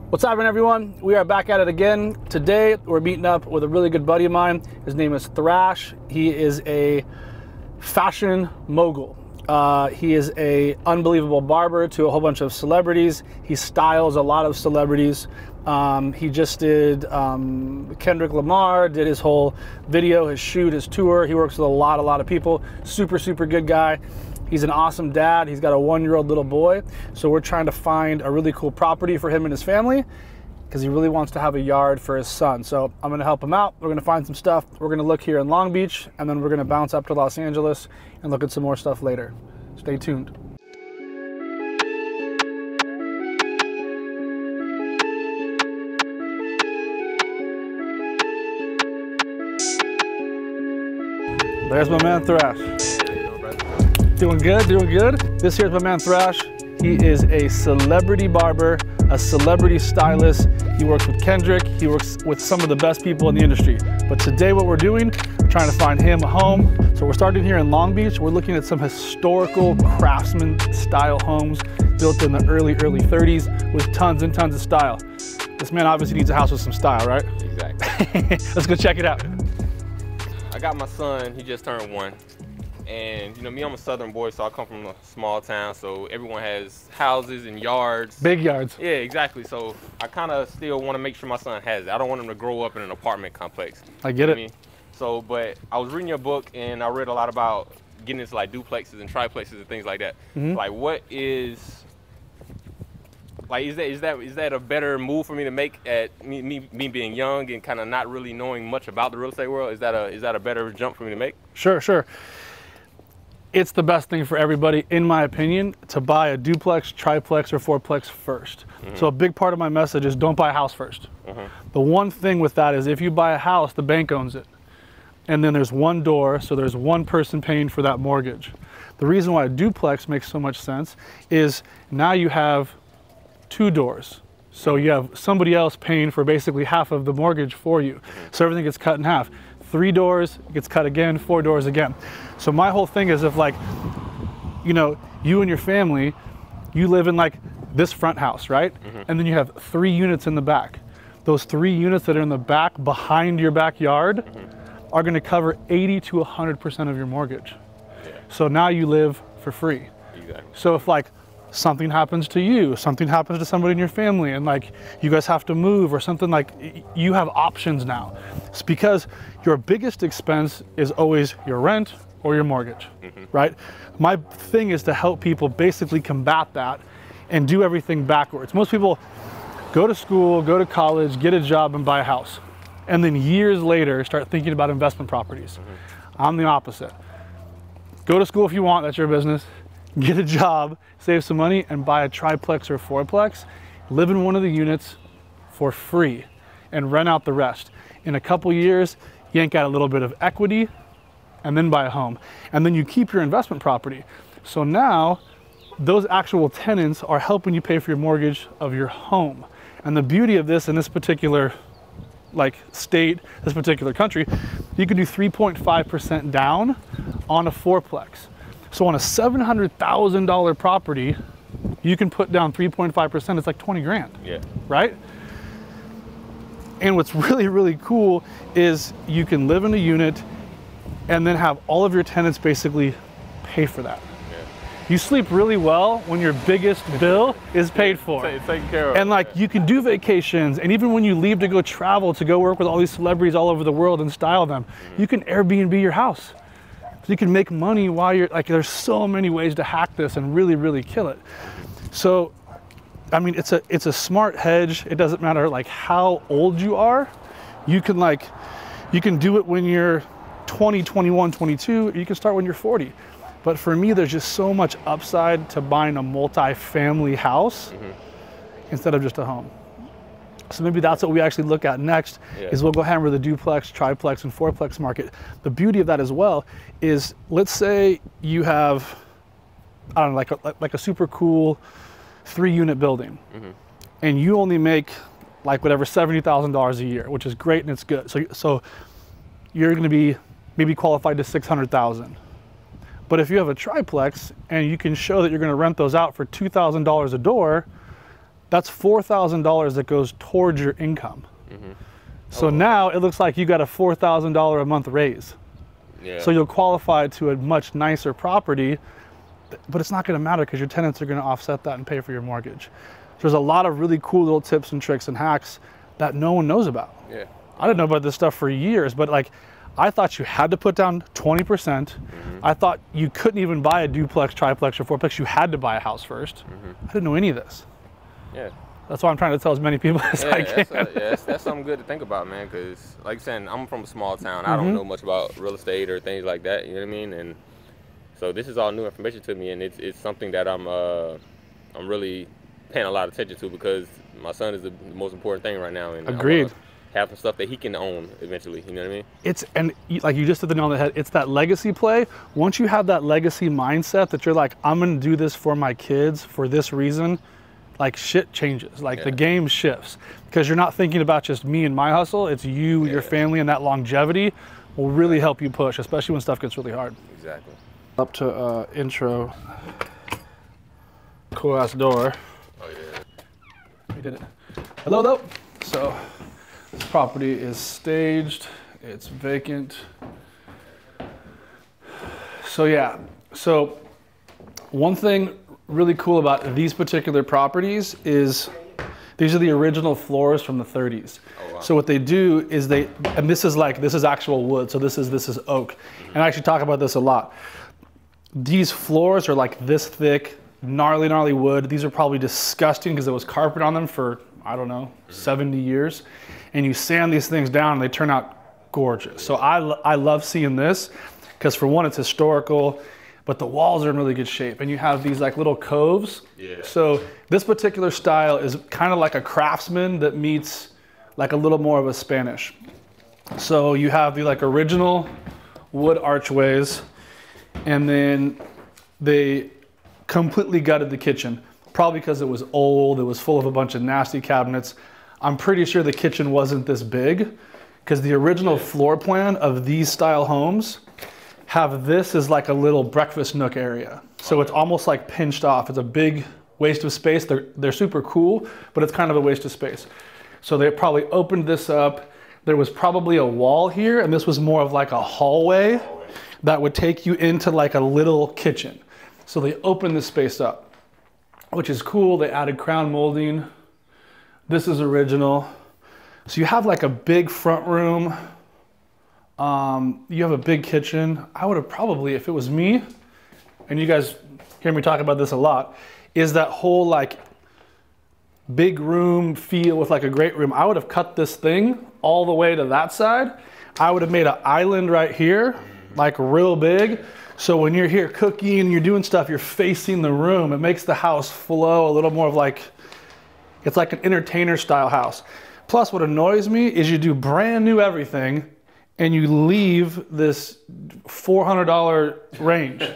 What's happening, everyone? We are back at it again. Today, we're meeting up with a really good buddy of mine. His name is Thrash. He is a fashion mogul. He is a unbelievable barber to a whole bunch of celebrities. He styles a lot of celebrities. He just did Kendrick Lamar, did his whole video, his shoot, his tour. He works with a lot of people. Super good guy. He's an awesome dad. He's got a 1-year-old little boy. So we're trying to find a really cool property for him and his family because he really wants to have a yard for his son. So I'm gonna help him out. We're gonna find some stuff. We're gonna look here in Long Beach, and then we're gonna bounce up to Los Angeles and look at some more stuff later. Stay tuned. There's my man Thrash. Doing good, doing good. This here's my man Thrash. He is a celebrity barber, a celebrity stylist. He works with Kendrick. He works with some of the best people in the industry. But today what we're doing, we're trying to find him a home. So we're starting here in Long Beach. We're looking at some historical craftsman style homes built in the early 30s with tons and tons of style. This man obviously needs a house with some style, right? Exactly. Let's go check it out. I got my son, he just turned 1. And you know me, I'm a southern boy, so I come from a small town, so everyone has houses and yards. Big yards. Yeah, exactly. So I kind of still want to make sure my son has it. I don't want him to grow up in an apartment complex. I get it. I mean? So, but I was reading your book and I read a lot about getting into like duplexes and triplexes and things like that. Mm-hmm. Like what is, like is that a better move for me to make at me being young and kind of not really knowing much about the real estate world? Is that a better jump for me to make? Sure. It's the best thing for everybody, in my opinion, to buy a duplex, triplex, or fourplex first. Mm-hmm. So a big part of my message is don't buy a house first. Mm-hmm. The one thing with that is if you buy a house, the bank owns it. And then there's one door, so there's one person paying for that mortgage. The reason why a duplex makes so much sense is now you have 2 doors. So you have somebody else paying for basically half of the mortgage for you. Mm-hmm. So everything gets cut in half. 3 doors, it gets cut again, 4 doors again. So my whole thing is if like, you know, you and your family, you live in like this front house, right? Mm-hmm. And then you have 3 units in the back. Those 3 units that are in the back behind your backyard are gonna cover 80 to 100% of your mortgage. Yeah. So now you live for free. Exactly. So if like something happens to you, something happens to somebody in your family, and like you guys have to move or something, like you have options now. It's because your biggest expense is always your rent or your mortgage, right? My thing is to help people basically combat that and do everything backwards. Most people go to school, go to college, get a job and buy a house. And then years later, start thinking about investment properties. I'm the opposite. Go to school if you want, that's your business. Get a job, save some money, and buy a triplex or fourplex. Live in one of the units for free and rent out the rest. In a couple years, yank out a little bit of equity and then buy a home. And then you keep your investment property. So now those actual tenants are helping you pay for your mortgage of your home. And the beauty of this in this particular like state, this particular country, you can do 3.5% down on a fourplex. So on a $700,000 property, you can put down 3.5%, it's like 20 grand, yeah, right? And what's really cool is you can live in a unit and then have all of your tenants basically pay for that. Yeah. You sleep really well when your biggest bill is paid for. Taken care of. And like you can do vacations, and even when you leave to go travel, to go work with all these celebrities all over the world and style them, you can Airbnb your house. So you can make money while you're, like there's so many ways to hack this and really kill it. So, I mean, it's a smart hedge. It doesn't matter like how old you are. You can do it when you're 20, 21, 22, you can start when you're 40. But for me, there's just so much upside to buying a multi-family house instead of just a home. So maybe that's what we actually look at next, is we'll go hammer the duplex, triplex, and fourplex market. The beauty of that as well is, let's say you have, I don't know, like a super cool 3-unit building, and you only make like whatever $70,000 a year, which is great and it's good. So you're going to be maybe qualified to 600,000. But if you have a triplex and you can show that you're going to rent those out for $2,000 a door, That's $4,000 that goes towards your income. So now it looks like you got a $4,000 a month raise. Yeah. So you'll qualify to a much nicer property, but it's not going to matter because your tenants are going to offset that and pay for your mortgage. There's a lot of really cool little tips and tricks and hacks that no one knows about. Yeah. I didn't know about this stuff for years, but like, I thought you had to put down 20%. I thought you couldn't even buy a duplex, triplex, or fourplex. You had to buy a house first. I didn't know any of this. Yeah. That's why I'm trying to tell as many people as I can. That's something good to think about, man, because like you're saying, I'm from a small town. I don't know much about real estate or things like that, you know what I mean? And so this is all new information to me, and it's something that I'm really paying a lot of attention to, because my son is the most important thing right now. And Agreed. Have some stuff that he can own eventually, you know what I mean? And like you just hit the nail on the head, it's that legacy play. Once you have that legacy mindset that you're like, I'm gonna do this for my kids for this reason, like shit changes, like the game shifts, because you're not thinking about just me and my hustle, it's you, your family, and that longevity will really help you push, especially when stuff gets really hard. Exactly. Up to intro, cool ass door. Oh yeah. We did it. Hello. So this property is staged, it's vacant. So yeah, so one thing really cool about these particular properties is these are the original floors from the 30s. Oh, wow. So what they do is and this is actual wood, so this is oak. And I actually talk about this a lot. These floors are like this thick, gnarly wood. These are probably disgusting because there was carpet on them for, I don't know, 70 years. And you sand these things down and they turn out gorgeous. So I love seeing this because, for one, it's historical, but the walls are in really good shape. And you have these like little coves. Yeah. So this particular style is kind of like a craftsman that meets like a little more of a Spanish. So you have the like original wood archways, and then they completely gutted the kitchen, probably because it was old, it was full of a bunch of nasty cabinets. I'm pretty sure the kitchen wasn't this big, because the original floor plan of these style homes have this as like a little breakfast nook area. So it's almost like pinched off. It's a big waste of space. They're super cool, but it's kind of a waste of space. So they probably opened this up. There was probably a wall here, and this was more of like a hallway that would take you into like a little kitchen. So they opened this space up, which is cool. They added crown molding. This is original. So you have like a big front room. You have a big kitchen. I would have probably, if it was me, and you guys hear me talk about this a lot, is that whole like big room feel with like a great room. I would have cut this thing all the way to that side. I would have made an island right here, like real big. So when you're here cooking and you're doing stuff, you're facing the room. It makes the house flow a little more of like, it's like an entertainer style house. Plus what annoys me is you do brand new everything and you leave this $400 range,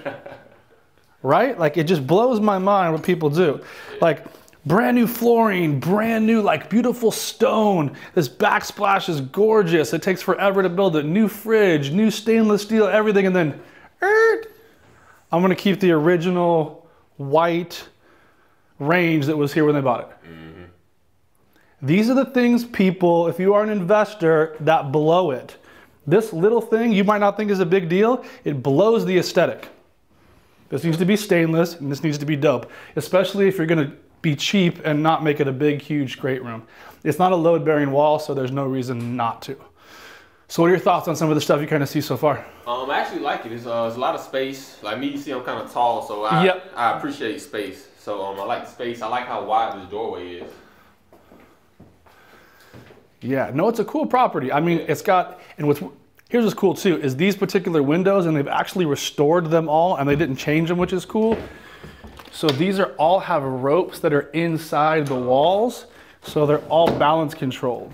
right? Like it just blows my mind what people do. Like brand new flooring, brand new like beautiful stone. This backsplash is gorgeous. It takes forever to build it. New fridge, new stainless steel, everything. And then I'm gonna keep the original white range that was here when they bought it. These are the things people, if you are an investor, that blow it. This little thing you might not think is a big deal, it blows the aesthetic. This needs to be stainless and this needs to be dope, especially if you're gonna be cheap and not make it a big, huge, great room. It's not a load-bearing wall, so there's no reason not to. So what are your thoughts on some of the stuff you kind of see so far? I actually like it. There's a lot of space. Like me, you see I'm kind of tall, so I appreciate space. So I like the space. I like how wide this doorway is. Yeah, no, it's a cool property. I mean, it's got, and here's what's cool too, is these particular windows, and they've actually restored them all, and they didn't change them, which is cool. So these are all have ropes that are inside the walls, so they're all balance controlled.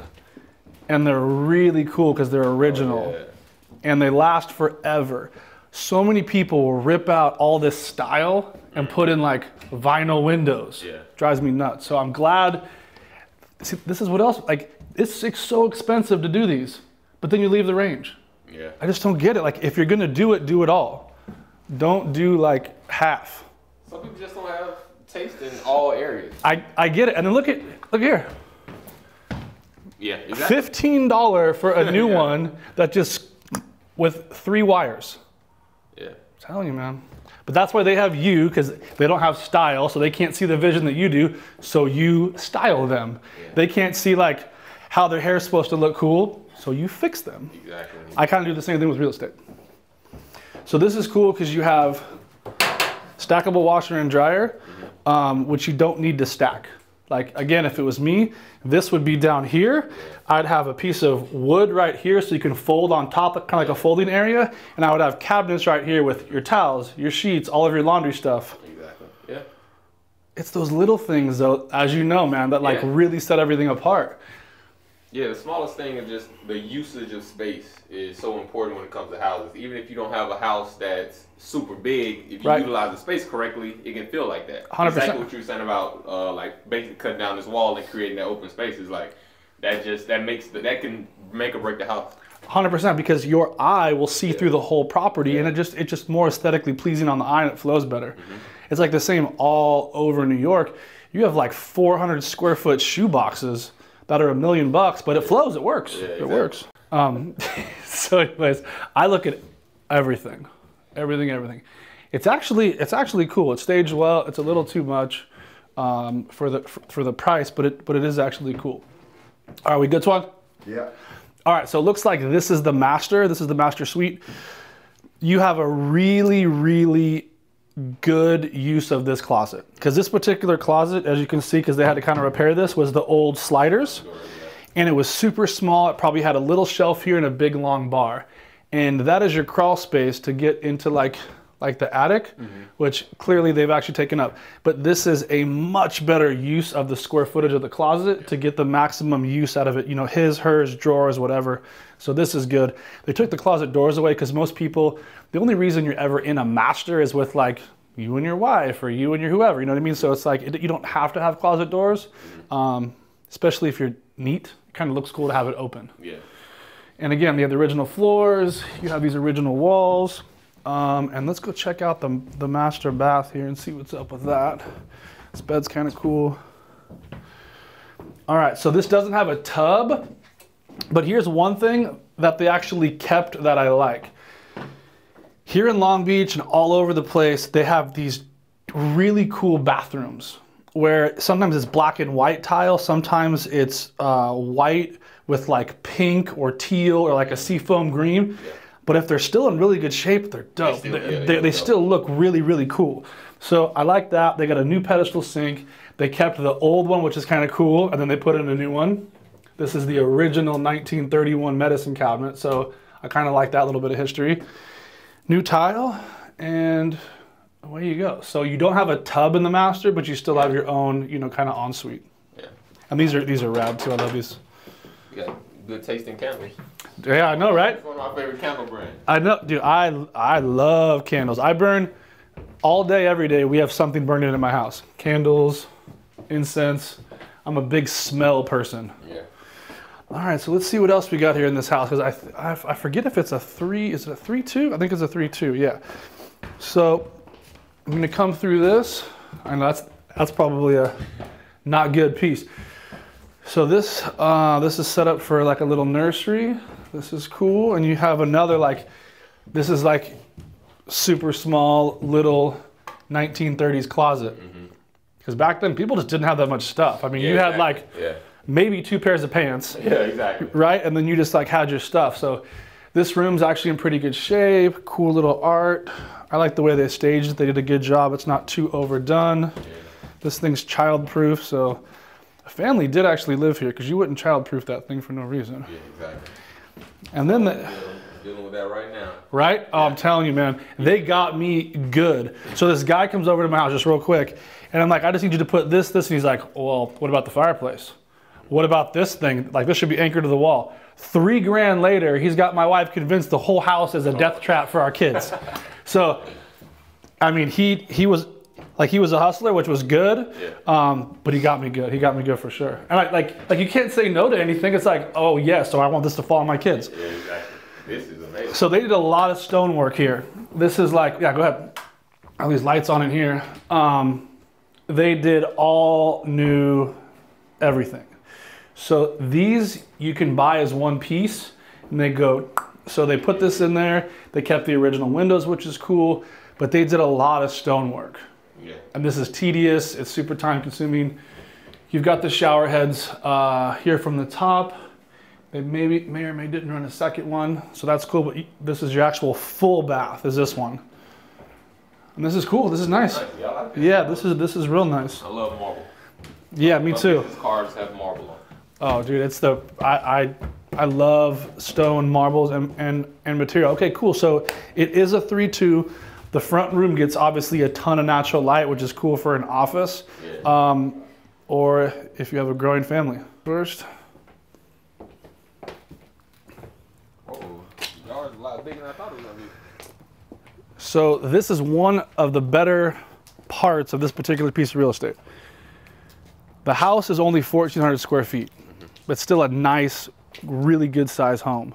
And they're really cool because they're original. Oh, yeah. And they last forever. So many people will rip out all this style and put in like vinyl windows. Yeah. Drives me nuts. So I'm glad. See, this is what else, like it's so expensive to do these, but then you leave the range. Yeah. I just don't get it. Like if you're gonna do it all. Don't do like half. Some people just don't have taste in all areas. I get it. And then look here. Yeah, exactly. $15 for a new one that just with 3 wires. Yeah. I'm telling you, man. But that's why they have you, because they don't have style, so they can't see the vision that you do, so you style them. Yeah. They can't see like how their hair is supposed to look cool, so you fix them. Exactly. I kind of do the same thing with real estate. So this is cool because you have stackable washer and dryer, which you don't need to stack. Like, again, if it was me, this would be down here. I'd have a piece of wood right here so you can fold on top, kind of like a folding area. And I would have cabinets right here with your towels, your sheets, all of your laundry stuff. Exactly, yeah. It's those little things, though, as you know, man, that like really set everything apart. Yeah, the smallest thing is just the usage of space is so important when it comes to houses. Even if you don't have a house that's super big, if you utilize the space correctly, it can feel like that. 100%. Exactly what you were saying about like basically cutting down this wall and creating that open space is like that can make or break the house. 100%, because your eye will see through the whole property, and it's just more aesthetically pleasing on the eye, and it flows better. It's like the same all over New York. You have like 400 square foot shoe boxes that are $1 million, but it flows, it works. Yeah, exactly. It works. So anyways, I look at everything. It's actually cool. It staged well. It's a little too much for the price, but it is actually cool. Are we good, Swan? Yeah. All right, so it looks like this is the master. This is the master suite. You have a really, really good use of this closet, because this particular closet, as you can see, because they had to kind of repair this, was the old sliders, and it was super small. It probably had a little shelf here and a big long bar, and that is your crawl space to get into like the attic, which clearly they've actually taken up. But this is a much better use of the square footage of the closet to get the maximum use out of it. You know, his, hers, drawers, whatever. So this is good. They took the closet doors away because most people, the only reason you're ever in a master is with like you and your wife or you and your whoever, you know what I mean? So it's like, you don't have to have closet doors, especially if you're neat. It kind of looks cool to have it open. Yeah. And again, they have the original floors. You have these original walls. And let's go check out the master bath here and see what's up with that. This bed's kind of cool. All right, so this doesn't have a tub, but here's one thing that they actually kept that I like. Here in Long Beach and all over the place, they have these really cool bathrooms where sometimes it's black and white tile, sometimes it's white with like pink or teal or like a seafoam green. Yeah. But if they're still in really good shape, they're dope. They still look really, really cool. So I like that. They got a new pedestal sink. They kept the old one, which is kind of cool, and then they put in a new one. This is the original 1931 medicine cabinet, so I kind of like that little bit of history. New tile, and away you go. So you don't have a tub in the master, but you still have your own, you know, kind of ensuite. Yeah. And these are rad too. I love these. You got good tasting candles. Yeah, I know, right? It's one of my favorite candle brands. I know, dude. I love candles. I burn all day, every day. We have something burning in my house. Candles, incense. I'm a big smell person. Yeah. All right, so let's see what else we got here in this house, because I forget if it's a 3. Is it a 3-2? I think it's a 3-2. Yeah. So I'm gonna come through this. I know that's probably a not good piece. So this is set up for like a little nursery. This is cool, and you have another this is like super small little 1930s closet. Because back then people just didn't have that much stuff. I mean, you had maybe 2 pairs of pants. Yeah, exactly. Right, and then you just like had your stuff. So this room's actually in pretty good shape. Cool little art. I like the way they staged it. They did a good job. It's not too overdone. Yeah. This thing's child-proof, so a family did actually live here, because you wouldn't child-proof that thing for no reason. Yeah, exactly. And then dealing with that right now. Right? Oh, I'm telling you, man, they got me good. So this guy comes over to my house just real quick, and I'm like, I just need you to put this, and he's like, well, what about the fireplace? What about this thing? Like, this should be anchored to the wall. $3 grand later, he's got my wife convinced the whole house is a death trap for our kids. So, I mean, he was a hustler, which was good, but he got me good. He got me good for sure. And like you can't say no to anything. It's like, oh yes, so I want this to fall on my kids. Yeah, exactly. This is amazing. So they did a lot of stonework here. This is like, yeah, go ahead. All these lights on in here. they did all new everything. So these you can buy as one piece, and they go, so they put this in there, they kept the original windows, which is cool, but they did a lot of stonework. Yeah. And this is tedious, it's super time consuming. You've got the shower heads here from the top. They may or may didn't run a second one, so that's cool, but this is your actual full bath, is this one. And this is cool, this is nice. Yeah, this is real nice. I love marble. Yeah, me too. Cars have marble on. Oh, dude, it's the, I love stone, marbles, and material. Okay, cool, so it is a 3-2. The front room gets obviously a ton of natural light, which is cool for an office, yeah. Or if you have a growing family. First. Yard's a lot bigger than I thought it was gonna be. So this is one of the better parts of this particular piece of real estate. The house is only 1,400 square feet, but still a nice, really good size home.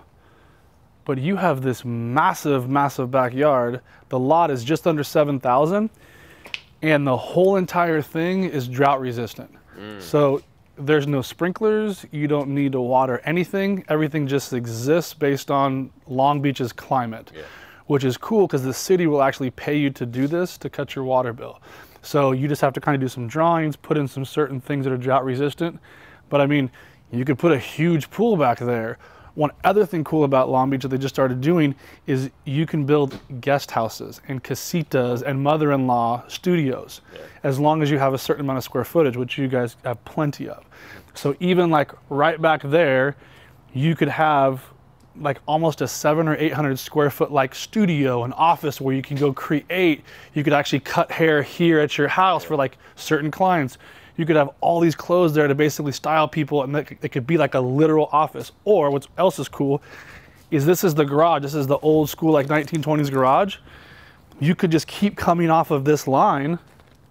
But you have this massive, massive backyard. The lot is just under 7,000, and the whole entire thing is drought resistant. So there's no sprinklers, you don't need to water anything. Everything just exists based on Long Beach's climate, yeah. Which is cool because the city will actually pay you to do this to cut your water bill. So you just have to kind of do some drawings, put in some certain things that are drought resistant. But I mean, you could put a huge pool back there. One other thing cool about Long Beach that they just started doing is you can build guest houses and casitas and mother-in-law studios, yeah. As long as you have a certain amount of square footage, which you guys have plenty of. So even like right back there, you could have like almost a 700 or 800 square foot like studio, an office where you can go create. You could actually cut hair here at your house for like certain clients. You could have all these clothes there to basically style people, and it could be like a literal office. Or what else is cool is this is the garage. This is the old school like 1920s garage. You could just keep coming off of this line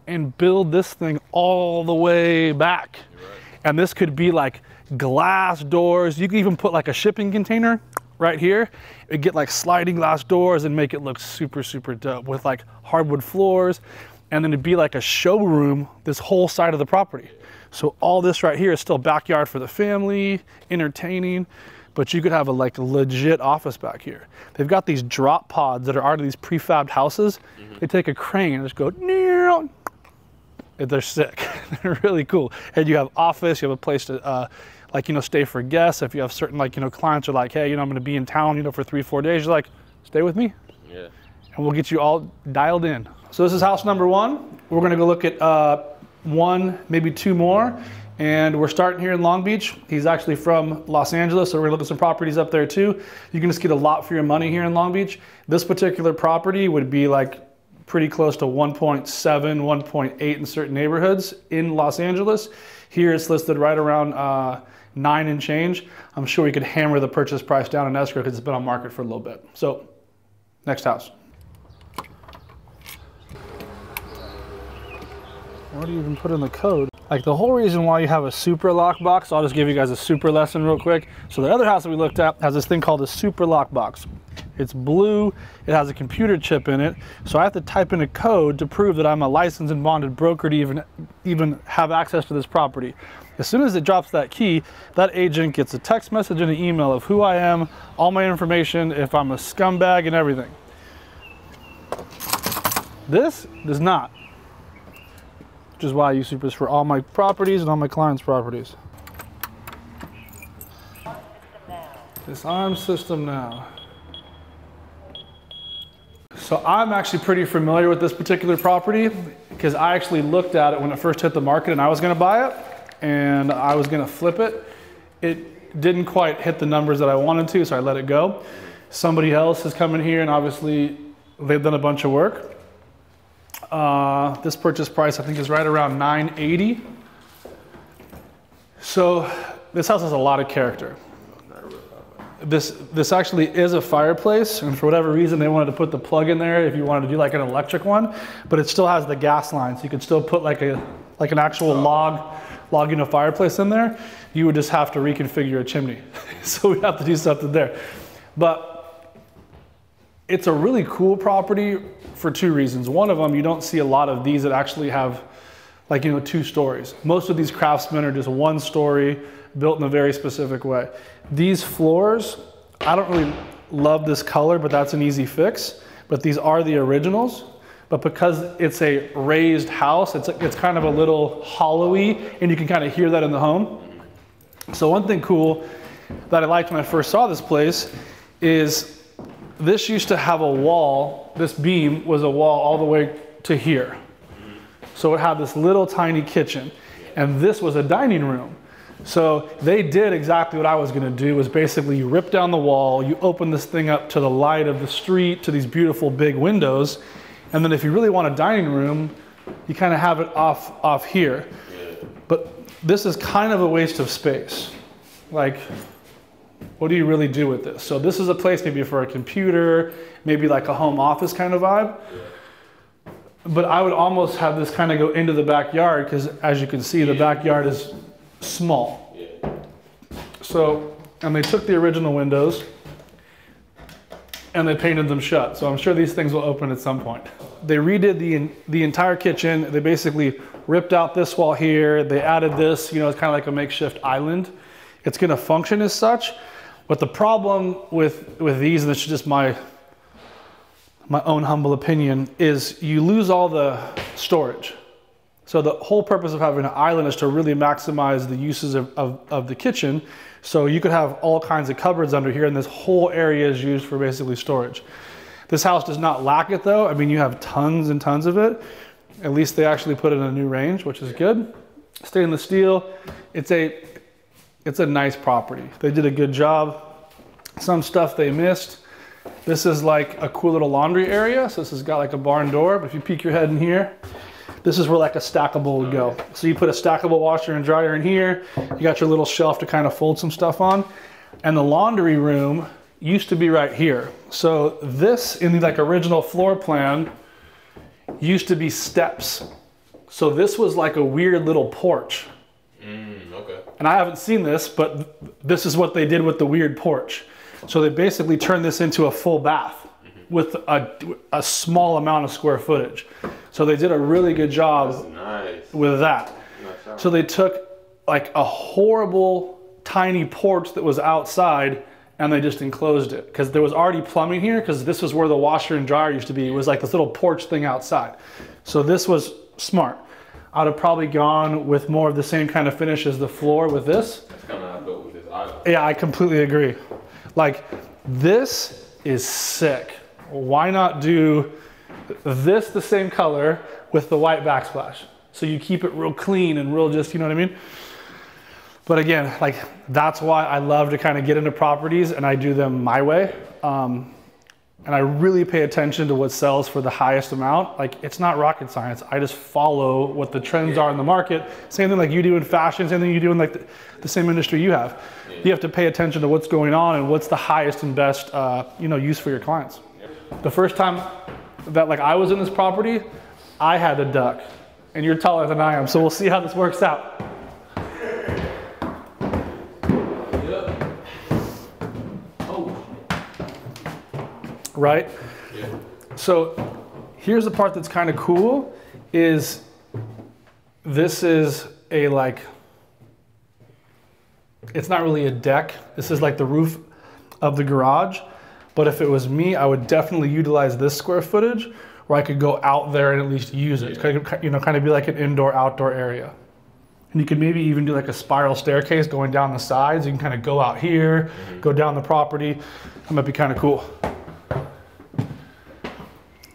and build this thing all the way back. Right. And this could be like glass doors. You could even put like a shipping container right here and get like sliding glass doors and make it look super, super dope with like hardwood floors. And then it'd be like a showroom, this whole side of the property. So all this right here is still backyard for the family, entertaining, but you could have a like legit office back here. They've got these drop pods that are out of these prefabbed houses. Mm-hmm. They take a crane and just go, they're sick. They're really cool. And you have office, you have a place to like, you know, stay for guests. If you have certain like, you know, clients are like, hey, you know, I'm gonna be in town, you know, for 3-4 days. You're like, stay with me. Yeah. And we'll get you all dialed in. So this is house number 1. We're gonna go look at 1, maybe 2 more. And we're starting here in Long Beach. He's actually from Los Angeles, so we're gonna look at some properties up there too. You can just get a lot for your money here in Long Beach. This particular property would be like pretty close to 1.7, 1.8 in certain neighborhoods in Los Angeles. Here it's listed right around 9 and change. I'm sure we could hammer the purchase price down in escrow because it's been on market for a little bit. So, next house. What do you even put in the code? Like the whole reason why you have a super lock box, I'll just give you guys a super lesson real quick. So the other house that we looked at has this thing called a super lock box. It's blue, it has a computer chip in it. So I have to type in a code to prove that I'm a licensed and bonded broker to even have access to this property. As soon as it drops that key, that agent gets a text message and an email of who I am, all my information, if I'm a scumbag and everything. This does not. Which is why I use supers for all my properties and all my clients' properties. Disarm system now. So I'm actually pretty familiar with this particular property because I actually looked at it when it first hit the market and I was gonna buy it and I was gonna flip it. It didn't quite hit the numbers that I wanted to, so I let it go. Somebody else has come in here and obviously they've done a bunch of work. This purchase price I think is right around $980. So this house has a lot of character. This actually is a fireplace, and for whatever reason they wanted to put the plug in there if you wanted to do like an electric one, but it still has the gas line, so you could still put like an actual log fireplace in there. You would just have to reconfigure a chimney. So we'd have to do something there. But it's a really cool property for 2 reasons. One of them, you don't see a lot of these that actually have like, 2 stories. Most of these craftsmen are just 1 story, built in a very specific way. These floors, I don't really love this color, but that's an easy fix. But these are the originals. But because it's a raised house, it's kind of a little hollowy, and you can kind of hear that in the home. So one thing cool that I liked when I first saw this place is this used to have a wall. This beam was a wall all the way to here. So it had this little tiny kitchen, and this was a dining room. So they did exactly what I was gonna do, was basically you rip down the wall, you open this thing up to the light of the street, to these beautiful big windows, and then if you really want a dining room, you kind of have it off here. But this is kind of a waste of space. Like, what do you really do with this? So this is a place maybe for a computer, maybe like a home office kind of vibe. But I would almost have this kind of go into the backyard, because as you can see, the backyard is small. So, and they took the original windows and they painted them shut. So I'm sure these things will open at some point. They redid the entire kitchen. They basically ripped out this wall here. They added this, it's kind of like a makeshift island. It's gonna function as such. But the problem with these, and this is just my own humble opinion, is you lose all the storage. So the whole purpose of having an island is to really maximize the uses of the kitchen. So you could have all kinds of cupboards under here, and this whole area is used for basically storage. This house does not lack it though. I mean, you have tons and tons of it. At least they actually put it in a new range, which is good. Stainless steel. It's a nice property. They did a good job. Some stuff they missed. This is like a cool little laundry area. So this has got like a barn door, but if you peek your head in here, this is where like a stackable would go. So you put a stackable washer and dryer in here. You got your little shelf to kind of fold some stuff on. And the laundry room used to be right here. So this, in the like original floor plan, used to be steps. So this was like a weird little porch. Okay. And I haven't seen this, but this is what they did with the weird porch. So they basically turned this into a full bath with a small amount of square footage. So they did a really good job with that. So they took like a horrible tiny porch that was outside and they just enclosed it, because there was already plumbing here, because this was where the washer and dryer used to be. It was like this little porch thing outside. So this was smart. I'd have probably gone with more of the same kind of finish as the floor with this. That's kind of how I built with this island. Yeah, I completely agree. Like, this is sick. Why not do this the same color with the white backsplash? So you keep it real clean and real just, you know what I mean? But again, like, that's why I love to kind of get into properties and I do them my way. And I really pay attention to what sells for the highest amount. Like, it's not rocket science. I just follow what the trends are in the market. Same thing like you do in fashion, same thing you do in like the same industry you have. You have to pay attention to what's going on and what's the highest and best use for your clients. The first time that like I was in this property, I had a duck, and you're taller than I am, so we'll see how this works out. Right? Yeah. So here's the part that's kind of cool, is this is a like, it's not really a deck. This is like the roof of the garage. But if it was me, I would definitely utilize this square footage where I could go out there and at least use it. Kind of be like an indoor-outdoor area. And you could maybe even do like a spiral staircase going down the sides. You can kind of go out here, go down the property. That might be kind of cool.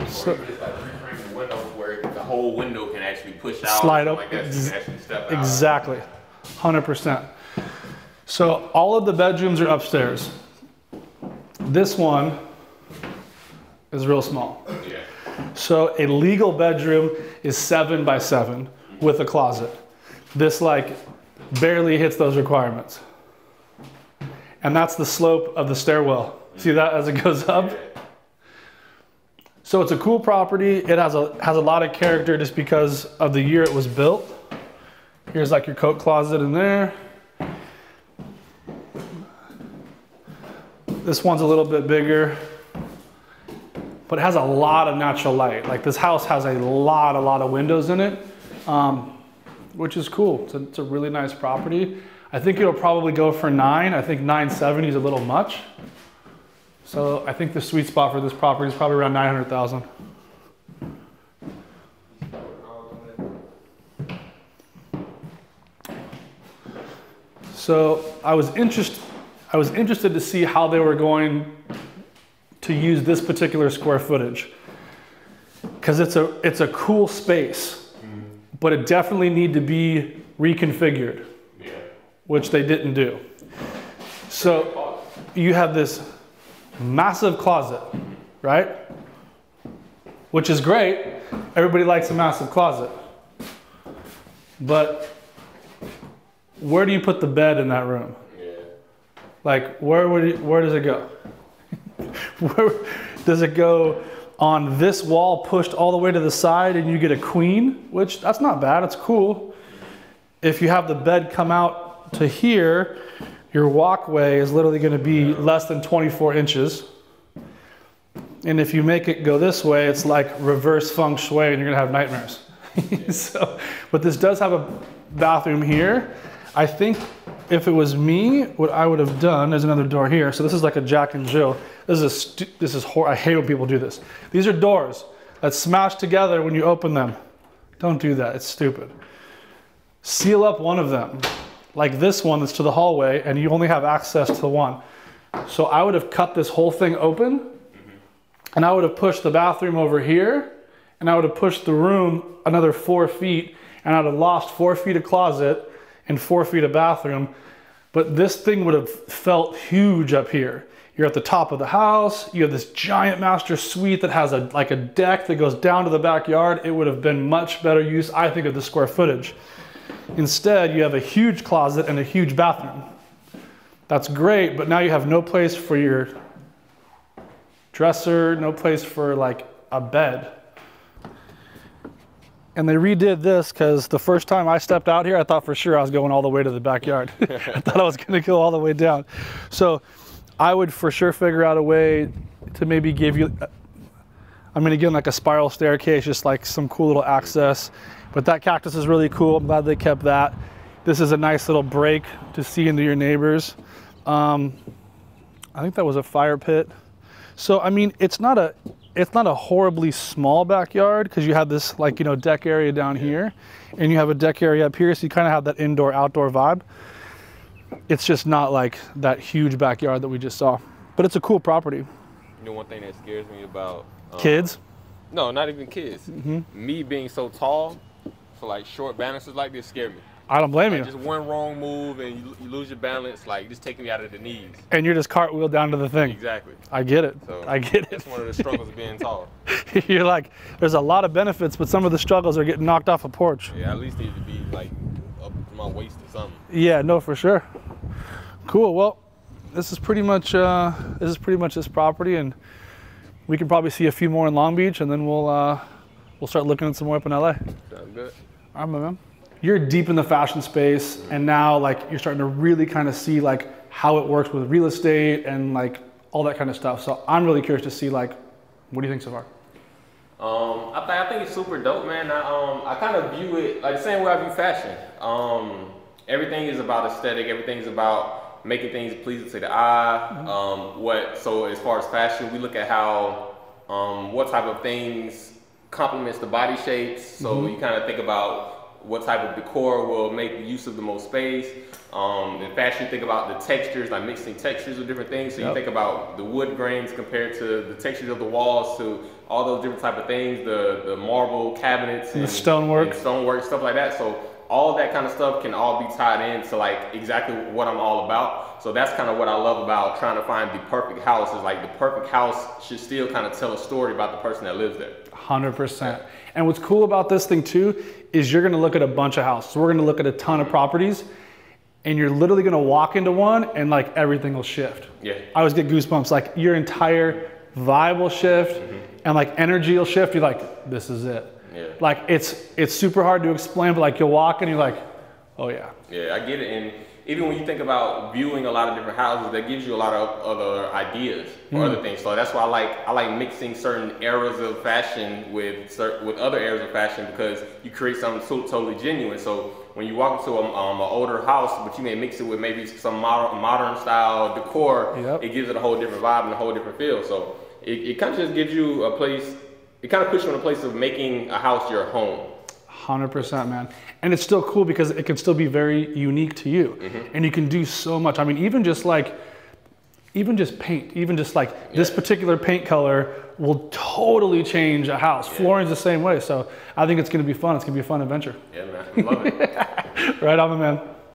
So, just like reframe the window where the whole window can actually push out. Slide up. Like that, so you can actually step out. Exactly. 100%. So all of the bedrooms are upstairs. This one is real small. Yeah. So a legal bedroom is 7 by 7 with a closet. This like barely hits those requirements. And that's the slope of the stairwell. See that as it goes up? So it's a cool property. It has a lot of character just because of the year it was built. Here's like your coat closet in there. This one's a little bit bigger, but it has a lot of natural light. Like, this house has a lot of windows in it. which is cool. It's a really nice property. I think it'll probably go for 9. I think 970 is a little much. So I think the sweet spot for this property is probably around 900,000. So I was interested to see how they were going to use this particular square footage, because it's a cool space, but it definitely need to be reconfigured, which they didn't do. So you have this massive closet, right? Which is great. Everybody likes a massive closet. But where do you put the bed in that room? Yeah. Like, where does it go? Where does it go on this wall pushed all the way to the side and you get a queen? Which, that's not bad, it's cool. If you have the bed come out to here, your walkway is literally going to be less than 24 inches. And if you make it go this way, it's like reverse feng shui and you're going to have nightmares. So, but this does have a bathroom here. I think if it was me, what I would have done, there's another door here. So this is like a Jack and Jill. I hate when people do this. These are doors that smash together when you open them. Don't do that, it's stupid. Seal up one of them, like this one that's to the hallway, and you only have access to one. So I would have cut this whole thing open, and I would have pushed the bathroom over here, and I would have pushed the room another 4 feet, and I would have lost 4 feet of closet and 4 feet of bathroom. But this thing would have felt huge up here. You're at the top of the house, you have this giant master suite that has like a deck that goes down to the backyard. It would have been much better use, I think, of the square footage. Instead, you have a huge closet and a huge bathroom. That's great, but now you have no place for your dresser, no place for like a bed. And they redid this because the first time I stepped out here, I thought for sure I was going all the way to the backyard. I thought I was going to go all the way down. So I would for sure figure out a way to maybe give you, I'm going to give like a spiral staircase, just like some cool little access. But that cactus is really cool. I'm glad they kept that. This is a nice little break to see into your neighbors. I think that was a fire pit. So, I mean, it's not a horribly small backyard because you have this like, you know, deck area down here and you have a deck area up here. So you kind of have that indoor outdoor vibe. It's just not like that huge backyard that we just saw, but it's a cool property. You know, one thing that scares me about kids? No, not even kids. Me being so tall, so like short balances like this scare me. I don't blame you. Just one wrong move and you lose your balance, like just taking me out of the knees. And you're just cartwheel down to the thing. Exactly. I get it. So I get it. That's one of the struggles of being tall. You're like, there's a lot of benefits, but some of the struggles are getting knocked off a porch. Yeah, at least need to be like up to my waist or something. Yeah, no, for sure. Cool. Well, this is pretty much this property, and we can probably see a few more in Long Beach, and then we'll start looking at some more up in LA. Sounds good. All right, my man. You're deep in the fashion space, and now like you're starting to really kind of see like how it works with real estate and like all that kind of stuff. So I'm really curious to see like, what do you think so far? I think it's super dope, man. I kind of view it like the same way I view fashion. Everything is about aesthetic. Everything's about making things pleasing to the eye. So as far as fashion, we look at how what type of things complements the body shapes. So you kind of think about what type of decor will make use of the most space. In fashion, you think about the textures, like mixing textures with different things. So you think about the wood grains compared to the textures of the walls, to all those different type of things, the marble cabinets and the stonework, stuff like that. So all that kind of stuff can all be tied in to like exactly what I'm all about. So that's kind of what I love about trying to find the perfect house, is like the perfect house should still kind of tell a story about the person that lives there. 100%. And what's cool about this thing too, is you're gonna look at a bunch of houses. We're gonna look at a ton of properties, and you're literally gonna walk into one and like everything will shift. Yeah. I always get goosebumps, like your entire vibe will shift and like energy will shift. You're like, this is it. Yeah. Like it's super hard to explain, but like you'll walk and you're like, oh yeah. Yeah, I get it. And even when you think about viewing a lot of different houses, that gives you a lot of other ideas or other things. So that's why I like mixing certain eras of fashion with other eras of fashion, because you create something totally genuine. So when you walk into an older house, but you may mix it with maybe some modern style decor, it gives it a whole different vibe and a whole different feel. So it kind of just gives you a place. It kind of puts you in a place of making a house your home. 100%, man. And it's still cool because it can still be very unique to you. And you can do so much. I mean, even just paint, this particular paint color will totally change a house. Flooring's the same way. So I think it's going to be fun. It's going to be a fun adventure. Yeah, man. I love it. Right on, man.